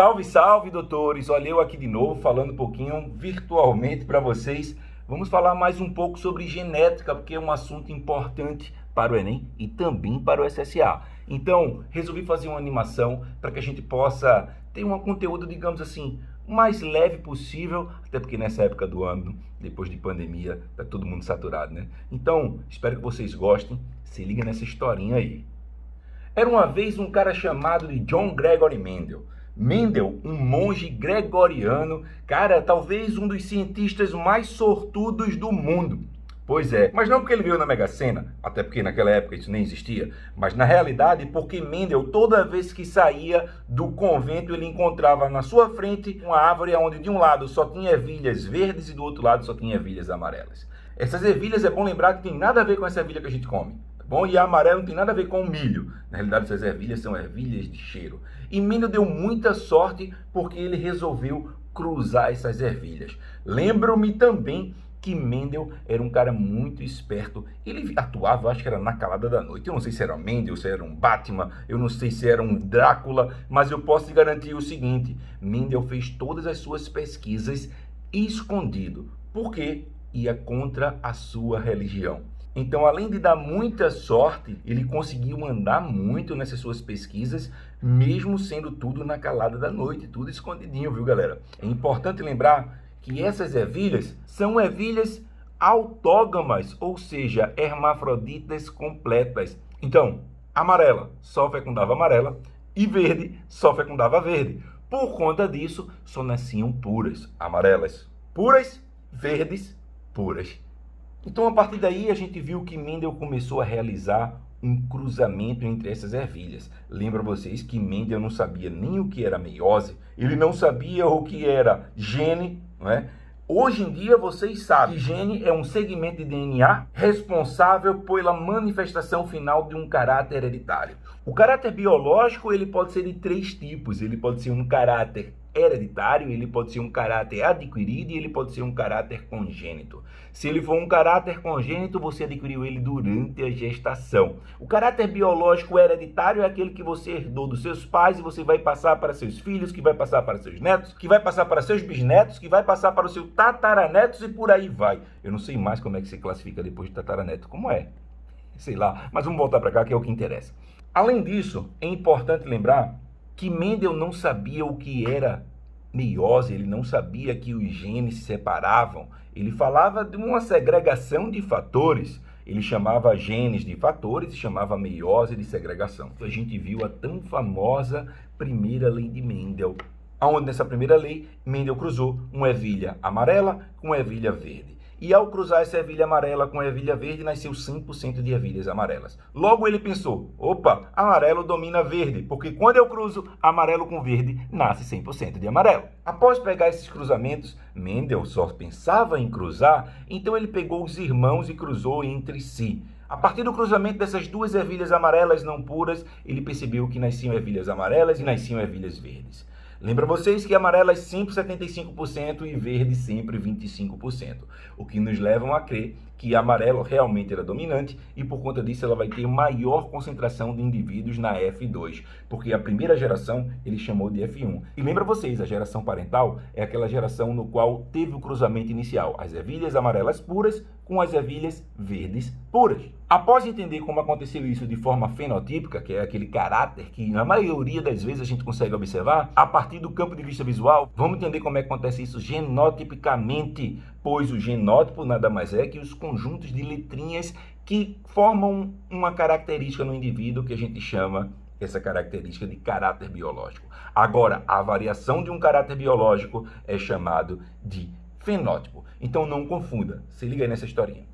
Salve, salve, doutores! Olha eu aqui de novo falando um pouquinho virtualmente para vocês. Vamos falar mais um pouco sobre genética, porque é um assunto importante para o Enem e também para o SSA. Então, resolvi fazer uma animação para que a gente possa ter um conteúdo, digamos assim, mais leve possível, até porque nessa época do ano, depois de pandemia, tá todo mundo saturado, né? Então, espero que vocês gostem. Se liga nessa historinha aí. Era uma vez um cara chamado de John Gregory Mendel. Mendel, um monge gregoriano, cara, talvez um dos cientistas mais sortudos do mundo. Pois é, mas não porque ele veio na Mega Sena, até porque naquela época isso nem existia, mas na realidade porque Mendel, toda vez que saía do convento, ele encontrava na sua frente uma árvore onde de um lado só tinha ervilhas verdes e do outro lado só tinha ervilhas amarelas. Essas ervilhas é bom lembrar que tem nada a ver com essa ervilha que a gente come. Bom, e a amarela não tem nada a ver com o milho. Na realidade, essas ervilhas são ervilhas de cheiro. E Mendel deu muita sorte porque ele resolveu cruzar essas ervilhas. Lembro-me também que Mendel era um cara muito esperto. Ele atuava, acho que era na calada da noite. Eu não sei se era Mendel, se era um Batman, eu não sei se era um Drácula, mas eu posso te garantir o seguinte: Mendel fez todas as suas pesquisas escondido, porque ia contra a sua religião. Então, além de dar muita sorte, ele conseguiu andar muito nessas suas pesquisas, mesmo sendo tudo na calada da noite, tudo escondidinho, viu, galera? É importante lembrar que essas ervilhas são ervilhas autógamas, ou seja, hermafroditas completas. Então, amarela só fecundava amarela e verde só fecundava verde. Por conta disso, só nasciam puras, amarelas puras, verdes puras. Então, a partir daí, a gente viu que Mendel começou a realizar um cruzamento entre essas ervilhas. Lembra vocês que Mendel não sabia nem o que era meiose, ele não sabia o que era gene, não é? Hoje em dia, vocês sabem que gene é um segmento de DNA responsável pela manifestação final de um caráter hereditário. O caráter biológico, ele pode ser de três tipos. Ele pode ser um caráter hereditário, ele pode ser um caráter adquirido e ele pode ser um caráter congênito. Se ele for um caráter congênito, você adquiriu ele durante a gestação. O caráter biológico hereditário é aquele que você herdou dos seus pais e você vai passar para seus filhos, que vai passar para seus netos, que vai passar para seus bisnetos, que vai passar para os seus tataranetos e por aí vai. Eu não sei mais como é que se classifica depois de tataraneto, como é? Sei lá, mas vamos voltar para cá que é o que interessa. Além disso, é importante lembrar que Mendel não sabia o que era meiose, ele não sabia que os genes se separavam. Ele falava de uma segregação de fatores. Ele chamava genes de fatores e chamava meiose de segregação. A gente viu a tão famosa primeira lei de Mendel, onde nessa primeira lei, Mendel cruzou uma ervilha amarela com uma ervilha verde. E ao cruzar essa ervilha amarela com a ervilha verde, nasceu 100% de ervilhas amarelas. Logo ele pensou, opa, amarelo domina verde, porque quando eu cruzo amarelo com verde, nasce 100% de amarelo. Após pegar esses cruzamentos, Mendel só pensava em cruzar, então ele pegou os irmãos e cruzou entre si. A partir do cruzamento dessas duas ervilhas amarelas não puras, ele percebeu que nasciam ervilhas amarelas e nasciam ervilhas verdes. Lembra vocês que amarelas sempre 75% e verde sempre 25%, o que nos leva a crer que amarelo realmente era dominante e por conta disso ela vai ter maior concentração de indivíduos na F2, porque a primeira geração ele chamou de F1. E lembra vocês, a geração parental é aquela geração no qual teve o cruzamento inicial, as ervilhas amarelas puras com as ervilhas verdes puras. Após entender como aconteceu isso de forma fenotípica, que é aquele caráter que na maioria das vezes a gente consegue observar, a partir do campo de vista visual, vamos entender como é que acontece isso genotipicamente, pois o genótipo nada mais é que os conjuntos de letrinhas que formam uma característica no indivíduo que a gente chama essa característica de caráter biológico. Agora, a variação de um caráter biológico é chamado de fenótipo. Então não confunda, se liga aí nessa historinha.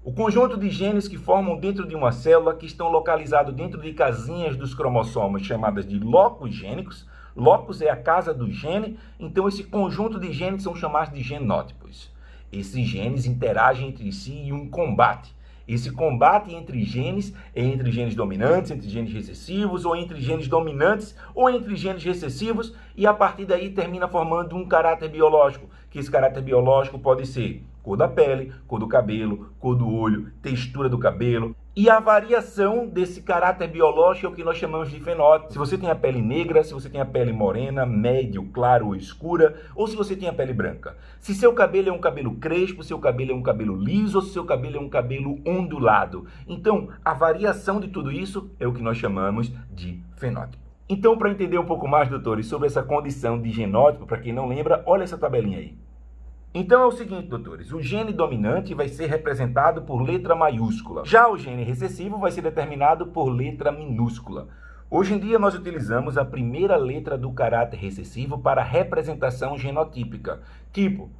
O conjunto de genes que formam dentro de uma célula, que estão localizados dentro de casinhas dos cromossomos chamadas de locos gênicos. Locus é a casa do gene, então esse conjunto de genes são chamados de genótipos. Esses genes interagem entre si em um combate. Esse combate entre genes é entre genes dominantes, entre genes recessivos, ou entre genes dominantes, ou entre genes recessivos, e a partir daí termina formando um caráter biológico, que esse caráter biológico pode ser cor da pele, cor do cabelo, cor do olho, textura do cabelo. E a variação desse caráter biológico é o que nós chamamos de fenótipo. Se você tem a pele negra, se você tem a pele morena, médio, claro ou escura, ou se você tem a pele branca. Se seu cabelo é um cabelo crespo, seu cabelo é um cabelo liso, ou se seu cabelo é um cabelo ondulado. Então, a variação de tudo isso é o que nós chamamos de fenótipo. Então, para entender um pouco mais, doutores, sobre essa condição de genótipo, para quem não lembra, olha essa tabelinha aí. Então é o seguinte, doutores, o gene dominante vai ser representado por letra maiúscula. Já o gene recessivo vai ser determinado por letra minúscula. Hoje em dia nós utilizamos a primeira letra do caráter recessivo para representação genotípica. Tipo,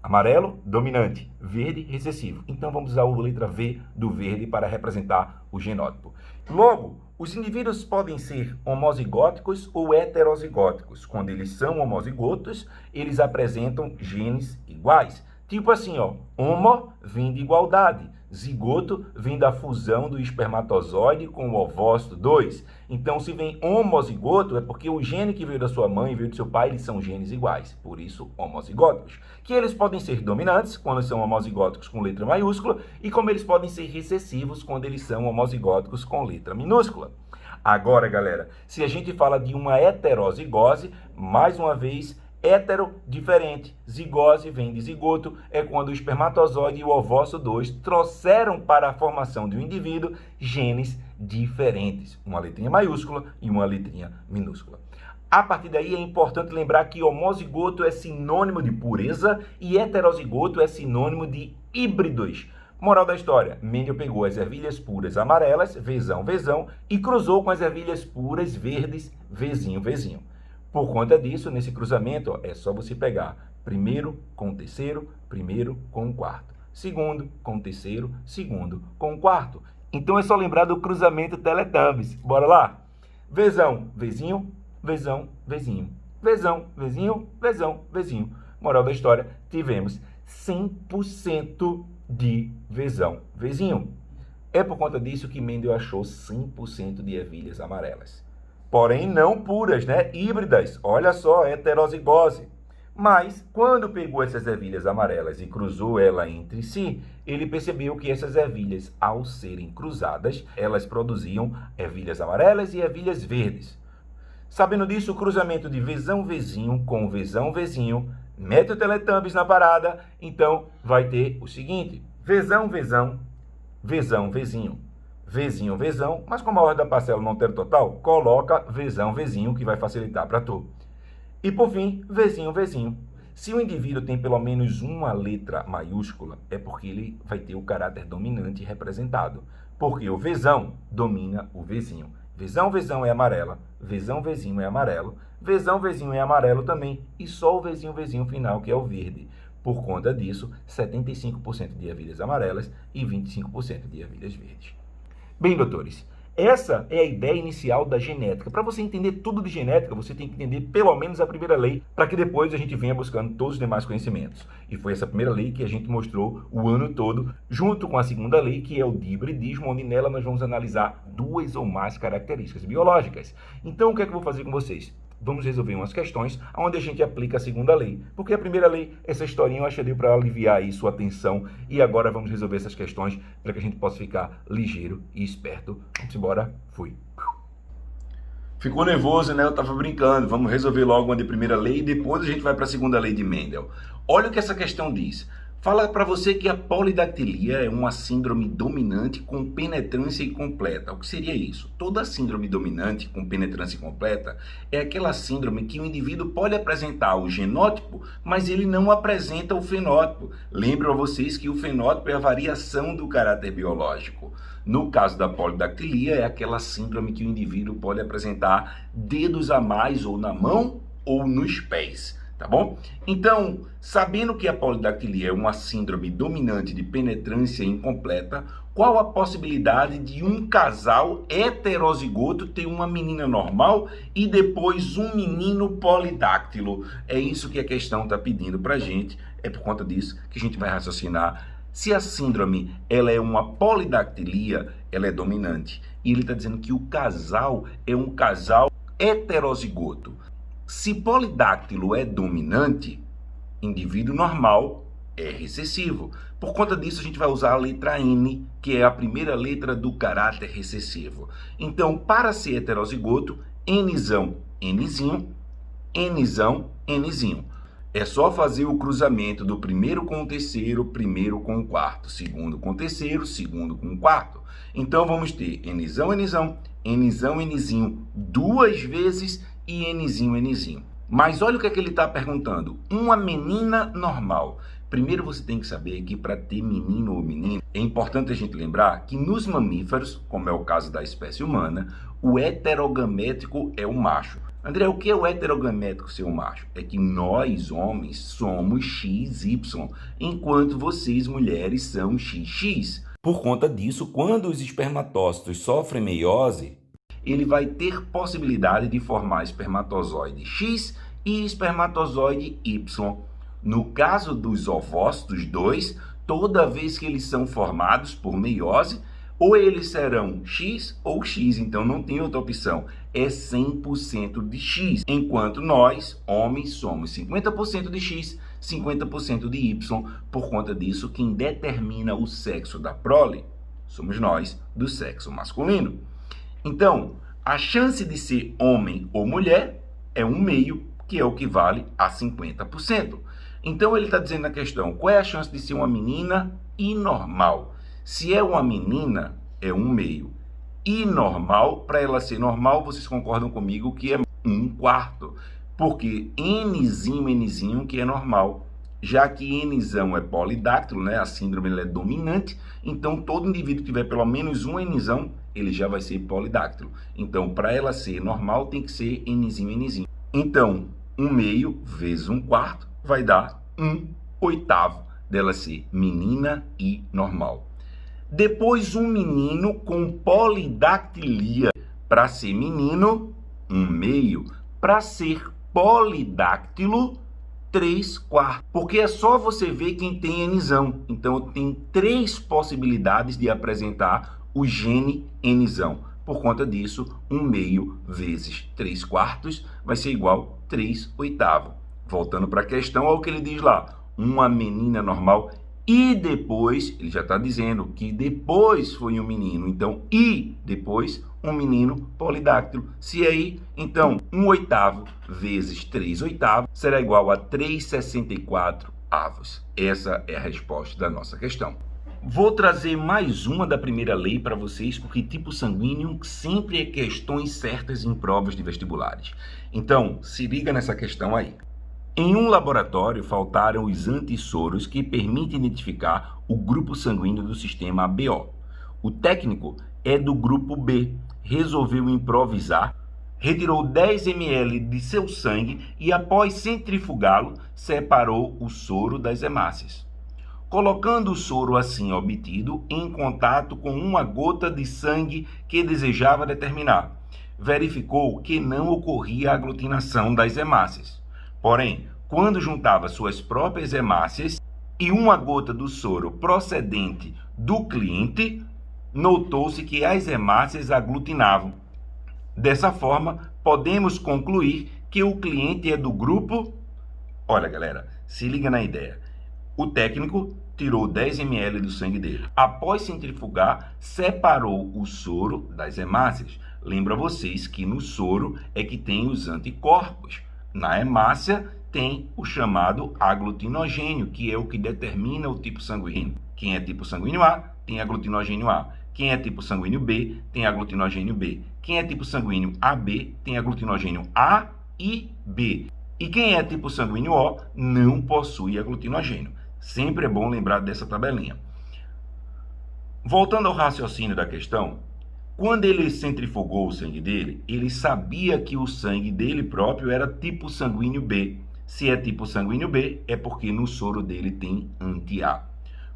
amarelo, dominante, verde, recessivo. Então vamos usar a letra V do verde para representar o genótipo. Logo, os indivíduos podem ser homozigóticos ou heterozigóticos. Quando eles são homozigotos, eles apresentam genes iguais. Tipo assim, ó, homo vem de igualdade, zigoto vem da fusão do espermatozoide com o ovócito 2. Então, se vem homozigoto, é porque o gene que veio da sua mãe e veio do seu pai, eles são genes iguais, por isso homozigóticos. Que eles podem ser dominantes, quando são homozigóticos com letra maiúscula, e como eles podem ser recessivos, quando eles são homozigóticos com letra minúscula. Agora, galera, se a gente fala de uma heterozigose, mais uma vez, hétero, diferente, zigose vem de zigoto, é quando o espermatozoide e o ovócito 2 trouxeram para a formação de um indivíduo genes diferentes, uma letrinha maiúscula e uma letrinha minúscula. A partir daí é importante lembrar que homozigoto é sinônimo de pureza e heterozigoto é sinônimo de híbridos. Moral da história, Mendel pegou as ervilhas puras amarelas, Vzão, Vzão, e cruzou com as ervilhas puras verdes, Vzinho, Vzinho. Por conta disso, nesse cruzamento, ó, é só você pegar primeiro com o terceiro, primeiro com o quarto. Segundo com o terceiro, segundo com o quarto. Então é só lembrar do cruzamento Teletubbies. Bora lá? Vzão, Vzinho, Vzão, Vzinho. Vzão, Vzinho, Vzão, Vzinho. Moral da história, tivemos 100% de Vzão, Vzinho. É por conta disso que Mendel achou 100% de ervilhas amarelas. Porém, não puras, né? Híbridas. Olha só, heterozigose. Mas, quando pegou essas ervilhas amarelas e cruzou ela entre si, ele percebeu que essas ervilhas, ao serem cruzadas, elas produziam ervilhas amarelas e ervilhas verdes. Sabendo disso, o cruzamento de Vzão, Vzinho com Vzão, Vzinho, mete o Teletubbies na parada, então vai ter o seguinte, Vzão, Vzão, Vzão, Vzinho. Vzinho, Vzão, mas como a ordem da parcela não tem total, coloca Vzão, Vzinho, que vai facilitar para tu. E por fim, Vzinho, Vzinho. Se o indivíduo tem pelo menos uma letra maiúscula, é porque ele vai ter o caráter dominante representado. Porque o Vzão domina o Vzinho. Vzão, Vzão é amarela, Vzão, Vzinho é amarelo, Vzão, Vzinho é amarelo também, e só o Vzinho, Vzinho final, que é o verde. Por conta disso, 75% de ervilhas amarelas e 25% de ervilhas verdes. Bem, doutores, essa é a ideia inicial da genética. Para você entender tudo de genética, você tem que entender pelo menos a primeira lei, para que depois a gente venha buscando todos os demais conhecimentos. E foi essa primeira lei que a gente mostrou o ano todo, junto com a segunda lei, que é o de hibridismo, onde nela nós vamos analisar 2 ou mais características biológicas. Então, o que é que eu vou fazer com vocês? Vamos resolver umas questões onde a gente aplica a segunda lei. Porque a primeira lei, essa historinha eu achei para aliviar aí sua atenção. E agora vamos resolver essas questões para que a gente possa ficar ligeiro e esperto. Vamos embora. Fui. Ficou nervoso, né? Eu tava brincando. Vamos resolver logo uma de primeira lei e depois a gente vai para a segunda lei de Mendel. Olha o que essa questão diz. Fala para você que a polidactilia é uma síndrome dominante com penetrância incompleta. O que seria isso? Toda síndrome dominante com penetrância incompleta é aquela síndrome que o indivíduo pode apresentar o genótipo, mas ele não apresenta o fenótipo. Lembro a vocês que o fenótipo é a variação do caráter biológico. No caso da polidactilia, é aquela síndrome que o indivíduo pode apresentar dedos a mais ou na mão ou nos pés. Tá bom? Então, sabendo que a polidactilia é uma síndrome dominante de penetrância incompleta, qual a possibilidade de um casal heterozigoto ter uma menina normal e depois um menino polidáctilo? É isso que a questão está pedindo para a gente. É por conta disso que a gente vai raciocinar. Se a síndrome ela é uma polidactilia, ela é dominante. E ele está dizendo que o casal é um casal heterozigoto. Se polidáctilo é dominante, indivíduo normal, é recessivo. Por conta disso, a gente vai usar a letra N, que é a primeira letra do caráter recessivo. Então, para ser heterozigoto, Nzão, Nzinho, Nzão, Nzinho. É só fazer o cruzamento do primeiro com o terceiro, primeiro com o quarto, segundo com o terceiro, segundo com o quarto. Então, vamos ter Nzão, Nzão, Nzão, Nzinho, duas vezes e Nzinho, Nzinho. Mas olha o que é que ele está perguntando. Uma menina normal. Primeiro você tem que saber que para ter menino ou menina, é importante a gente lembrar que nos mamíferos, como é o caso da espécie humana, o heterogamético é o macho. André, o que é o heterogamético ser um macho? É que nós, homens, somos XY, enquanto vocês, mulheres, são XX. Por conta disso, quando os espermatócitos sofrem meiose, ele vai ter possibilidade de formar espermatozoide X e espermatozoide Y. No caso dos ovócitos 2, toda vez que eles são formados por meiose, ou eles serão X ou X, então não tem outra opção, é 100% de X, enquanto nós, homens, somos 50% de X, 50% de Y. Por conta disso, quem determina o sexo da prole somos nós, do sexo masculino. Então, a chance de ser homem ou mulher é 1/2, que é o que vale a 50%. Então, ele está dizendo na questão, qual é a chance de ser uma menina e normal? Se é uma menina, é 1/2. E normal, para ela ser normal, vocês concordam comigo que é 1/4. Porque Nzinho, que é normal. Já que Nzão é polidáctilo, né? A síndrome ela é dominante, então todo indivíduo que tiver pelo menos um Nzão, ele já vai ser polidáctilo. Então, para ela ser normal, tem que ser Nzinho. Então, 1/2 vezes 1/4 vai dar 1/8 dela ser menina e normal. Depois, um menino com polidactilia. Para ser menino, 1/2. Para ser polidáctilo, 3/4. Porque é só você ver quem tem Nzão. Então, tem 3 possibilidades de apresentar o gene Nzão. Por conta disso, 1/2 vezes 3/4 vai ser igual a 3/8. Voltando para a questão, olha o que ele diz lá. Uma menina normal. E depois, ele já está dizendo que depois foi um menino. Então, e depois um menino polidáctilo. Se aí, então, 1/8 vezes 3/8 será igual a 3/64. Essa é a resposta da nossa questão. Vou trazer mais uma da primeira lei para vocês, porque tipo sanguíneo sempre é questões certas em provas de vestibulares. Então, se liga nessa questão aí. Em um laboratório, faltaram os antissoros que permitem identificar o grupo sanguíneo do sistema ABO. O técnico é do grupo B, resolveu improvisar, retirou 10 ml de seu sangue e, após centrifugá-lo, separou o soro das hemácias. Colocando o soro assim obtido em contato com uma gota de sangue que desejava determinar, verificou que não ocorria a aglutinação das hemácias. Porém, quando juntava suas próprias hemácias e uma gota do soro procedente do cliente, notou-se que as hemácias aglutinavam. Dessa forma, podemos concluir que o cliente é do grupo... Olha, galera, se liga na ideia. O técnico tirou 10 ml do sangue dele. Após centrifugar, separou o soro das hemácias. Lembra vocês que no soro é que tem os anticorpos. Na hemácia tem o chamado aglutinogênio, que é o que determina o tipo sanguíneo. Quem é tipo sanguíneo A tem aglutinogênio A. Quem é tipo sanguíneo B tem aglutinogênio B. Quem é tipo sanguíneo AB tem aglutinogênio A e B. E quem é tipo sanguíneo O não possui aglutinogênio. Sempre é bom lembrar dessa tabelinha. Voltando ao raciocínio da questão, quando ele centrifugou o sangue dele, ele sabia que o sangue dele próprio era tipo sanguíneo B. Se é tipo sanguíneo B, é porque no soro dele tem anti-A.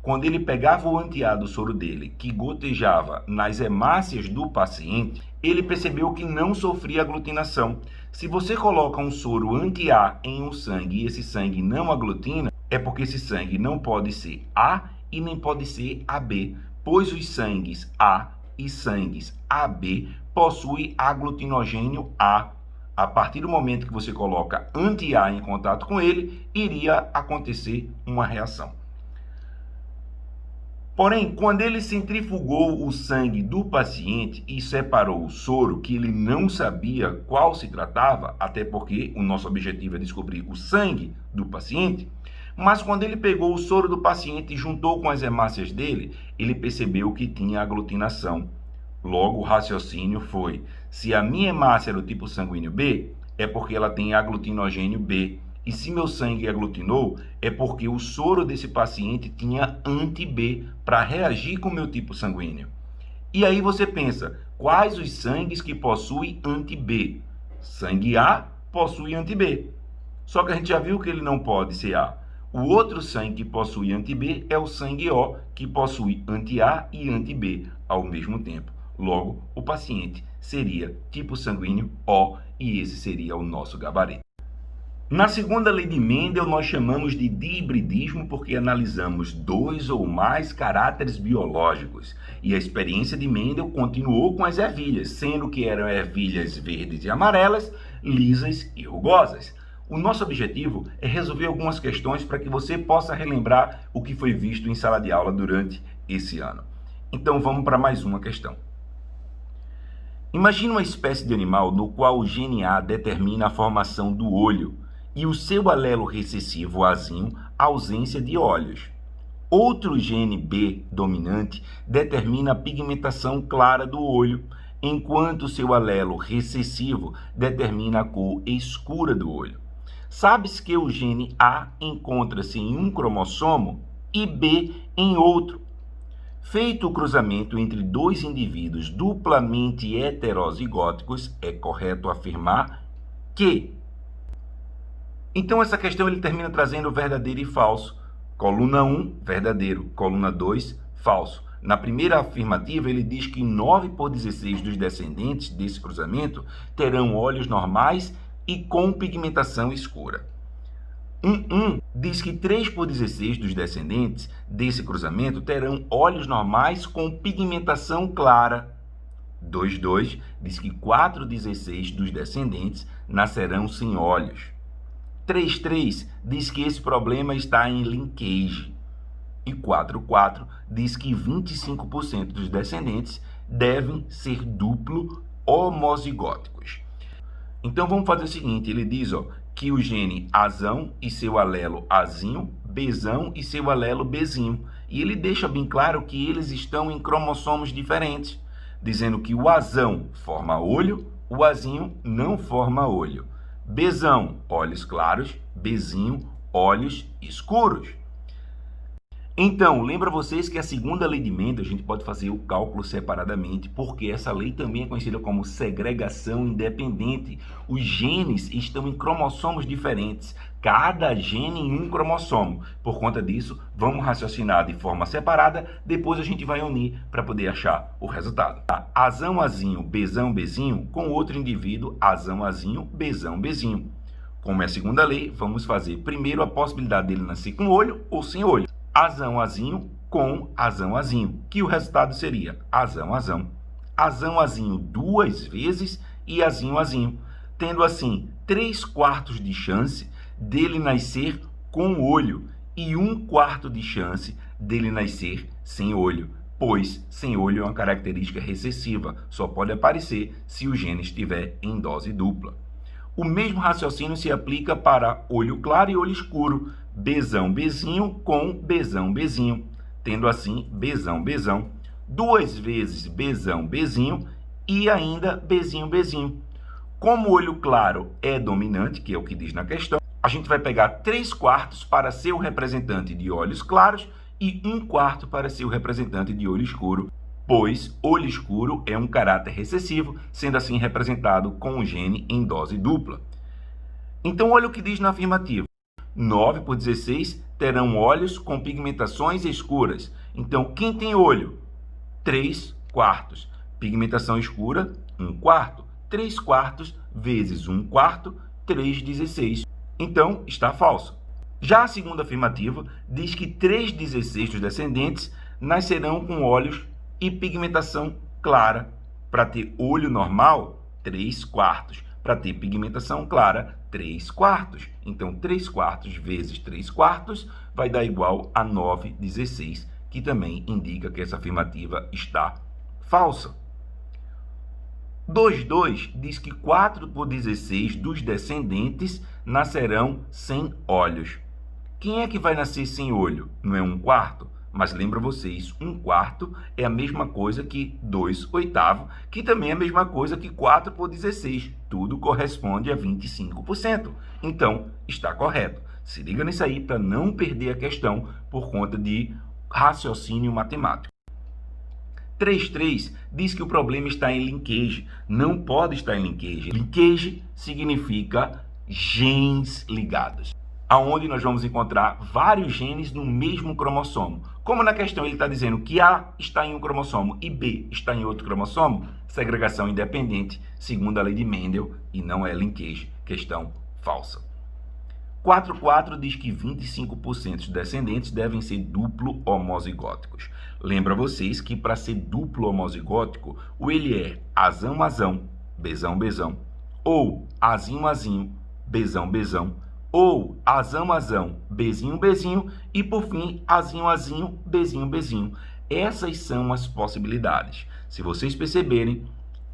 Quando ele pegava o anti-A do soro dele, que gotejava nas hemácias do paciente, ele percebeu que não sofria aglutinação. Se você coloca um soro anti-A em um sangue e esse sangue não aglutina, é porque esse sangue não pode ser A e nem pode ser AB, pois os sangues A e sangues AB possuem aglutinogênio A. A partir do momento que você coloca anti-A em contato com ele, iria acontecer uma reação. Porém, quando ele centrifugou o sangue do paciente e separou o soro, que ele não sabia qual se tratava, até porque o nosso objetivo é descobrir o sangue do paciente, mas quando ele pegou o soro do paciente e juntou com as hemácias dele, ele percebeu que tinha aglutinação. Logo, o raciocínio foi: se a minha hemácia é do tipo sanguíneo B, é porque ela tem aglutinogênio B. E se meu sangue aglutinou, é porque o soro desse paciente tinha anti-B para reagir com o meu tipo sanguíneo. E aí você pensa, quais os sangues que possuem anti-B? Sangue A possui anti-B. Só que a gente já viu que ele não pode ser A. O outro sangue que possui anti-B é o sangue O, que possui anti-A e anti-B ao mesmo tempo. Logo, o paciente seria tipo sanguíneo O e esse seria o nosso gabarito. Na segunda lei de Mendel, nós chamamos de dihibridismo porque analisamos 2 ou mais caráteres biológicos. E a experiência de Mendel continuou com as ervilhas, sendo que eram ervilhas verdes e amarelas, lisas e rugosas. O nosso objetivo é resolver algumas questões para que você possa relembrar o que foi visto em sala de aula durante esse ano. Então vamos para mais uma questão. Imagine uma espécie de animal no qual o gene A determina a formação do olho e o seu alelo recessivo Azinho a ausência de olhos. Outro gene B dominante determina a pigmentação clara do olho, enquanto seu alelo recessivo determina a cor escura do olho. Sabe-se que o gene A encontra-se em um cromossomo e B em outro. Feito o cruzamento entre dois indivíduos duplamente heterozigóticos, é correto afirmar que... Então, essa questão ele termina trazendo verdadeiro e falso. Coluna 1, verdadeiro. Coluna 2, falso. Na primeira afirmativa, ele diz que 9 por 16 dos descendentes desse cruzamento terão olhos normais e com pigmentação escura. 1 diz que 3 por 16 dos descendentes desse cruzamento terão olhos normais com pigmentação clara. 2 diz que 4/16 dos descendentes nascerão sem olhos. 3 diz que esse problema está em linkage. E 4 diz que 25% dos descendentes devem ser duplo homozigóticos. Então vamos fazer o seguinte, ele diz que o gene Azão e seu alelo Azinho, Bzão e seu alelo Bzinho. E ele deixa bem claro que eles estão em cromossomos diferentes, dizendo que o Azão forma olho, o Azinho não forma olho. Bzão, olhos claros, Bzinho, olhos escuros. Então, lembra vocês que a segunda lei de Mendel, a gente pode fazer o cálculo separadamente, porque essa lei também é conhecida como segregação independente. Os genes estão em cromossomos diferentes, cada gene em um cromossomo. Por conta disso, vamos raciocinar de forma separada, depois a gente vai unir para poder achar o resultado. Azão, Azinho, Bzão, Bzinho, com outro indivíduo, Azão, Azinho, Bzão, Bzinho. Como é a segunda lei, vamos fazer primeiro a possibilidade dele nascer com olho ou sem olho. Azão, Azinho com Azão, Azinho, que o resultado seria Azão, Azão. Azão, Azinho 2 vezes e Azinho, Azinho, tendo assim 3/4 de chance dele nascer com olho e 1/4 de chance dele nascer sem olho, pois sem olho é uma característica recessiva, só pode aparecer se o gene estiver em dose dupla. O mesmo raciocínio se aplica para olho claro e olho escuro, Bzão, Bzinho com Bzão, Bzinho, tendo assim Bzão, Bzão, 2 vezes Bzão, Bzinho e ainda Bzinho, Bzinho. Como o olho claro é dominante, que é o que diz na questão, a gente vai pegar 3/4 para ser o representante de olhos claros e 1/4 para ser o representante de olho escuro, pois olho escuro é um caráter recessivo, sendo assim representado com o gene em dose dupla. Então, olha o que diz na afirmativa. 9 por 16 terão olhos com pigmentações escuras. Então, quem tem olho? 3/4. Pigmentação escura, 1/4. 3/4 vezes 1/4, 3/16. Então, está falso. Já a segunda afirmativa diz que 3/16 dos descendentes nascerão com olhos e pigmentação clara. Para ter olho normal, 3/4. Para ter pigmentação clara, 3/4. Então, 3/4 vezes 3/4 vai dar igual a 9/16, que também indica que essa afirmativa está falsa. 2,2 diz que 4 por 16 dos descendentes nascerão sem olhos. Quem é que vai nascer sem olho? Não é 1/4? Mas lembra vocês, 1/4 é a mesma coisa que 2/8, que também é a mesma coisa que 4 por 16. Tudo corresponde a 25%. Então, está correto. Se liga nisso aí para não perder a questão por conta de raciocínio matemático. 3,3 diz que o problema está em linkage. Não pode estar em linkage. Linkage significa genes ligados, aonde nós vamos encontrar vários genes no mesmo cromossomo. Como na questão ele está dizendo que A está em um cromossomo e B está em outro cromossomo, segregação independente, segundo a lei de Mendel, e não é linkage, questão falsa. 4,4 diz que 25% dos descendentes devem ser duplo homozigóticos. Lembra vocês que para ser duplo homozigótico, ou ele é azão, azão, bezão, bezão, ou azinho, azinho, bezão, bezão, ou azão, azão, bezinho, bezinho, e por fim, azinho, azinho, bezinho, bezinho. Essas são as possibilidades. Se vocês perceberem,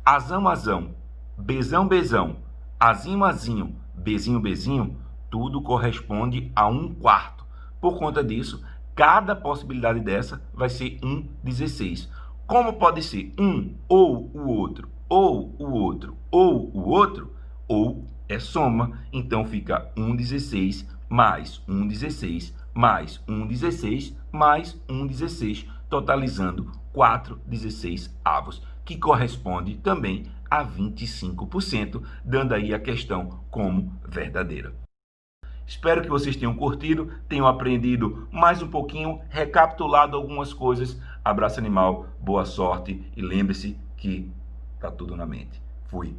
azão, azão, bezão, bezão, azinho, azinho, bezinho, bezinho, tudo corresponde a 1/4. Por conta disso, cada possibilidade dessa vai ser 1/16. Como pode ser um ou o outro, ou o outro, ou o outro, ou é soma, então fica 1/16 mais 1/16 mais 1/16 mais 1/16, totalizando 4/16, que corresponde também a 25%, dando aí a questão como verdadeira. Espero que vocês tenham curtido, tenham aprendido mais um pouquinho, recapitulado algumas coisas. Abraço animal, boa sorte e lembre-se que tá tudo na mente. Fui.